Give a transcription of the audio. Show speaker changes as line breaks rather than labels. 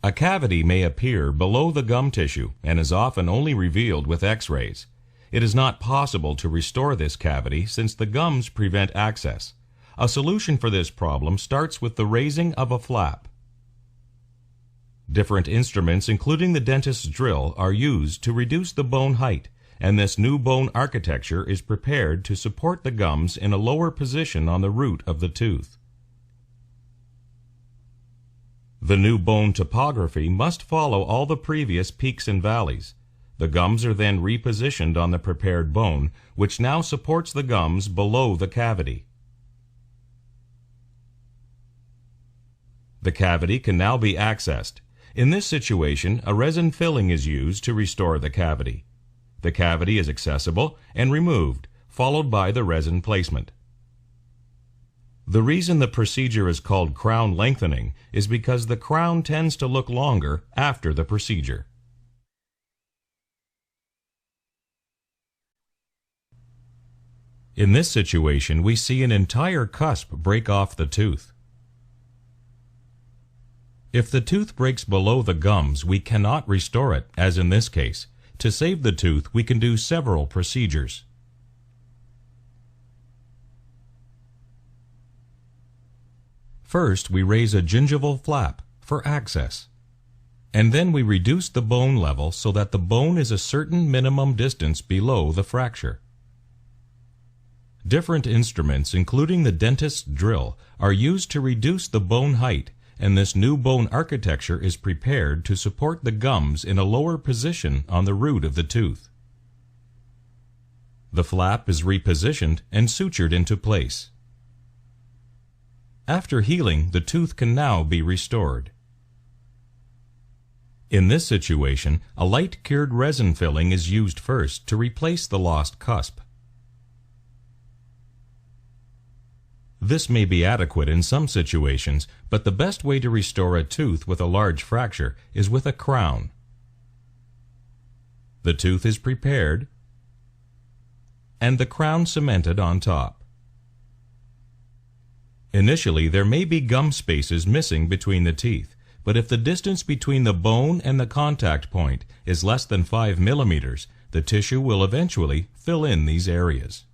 A cavity may appear below the gum tissue and is often only revealed with X-rays. It is not possible to restore this cavity since the gums prevent access. A solution for this problem starts with the raising of a flap. Different instruments, including the dentist's drill, are used to reduce the bone height, and this new bone architecture is prepared to support the gums in a lower position on the root of the tooth. The new bone topography must follow all the previous peaks and valleys. The gums are then repositioned on the prepared bone, which now supports the gums below the cavity. The cavity can now be accessed. In this situation, a resin filling is used to restore the cavity. The cavity is accessible and removed, followed by the resin placement. The reason the procedure is called crown lengthening is because the crown tends to look longer after the procedure. In this situation, we see an entire cusp break off the tooth. If the tooth breaks below the gums, we cannot restore it, as in this case. To save the tooth, we can do several procedures. First, we raise a gingival flap for access, and then we reduce the bone level so that the bone is a certain minimum distance below the fracture. Different instruments, including the dentist's drill, are used to reduce the bone height, and this new bone architecture is prepared to support the gums in a lower position on the root of the tooth. The flap is repositioned and sutured into place. After healing, the tooth can now be restored. In this situation, a light cured resin filling is used first to replace the lost cusp. This may be adequate in some situations, but the best way to restore a tooth with a large fracture is with a crown. The tooth is prepared and the crown cemented on top. Initially, there may be gum spaces missing between the teeth, but if the distance between the bone and the contact point is less than 5 millimeters, the tissue will eventually fill in these areas.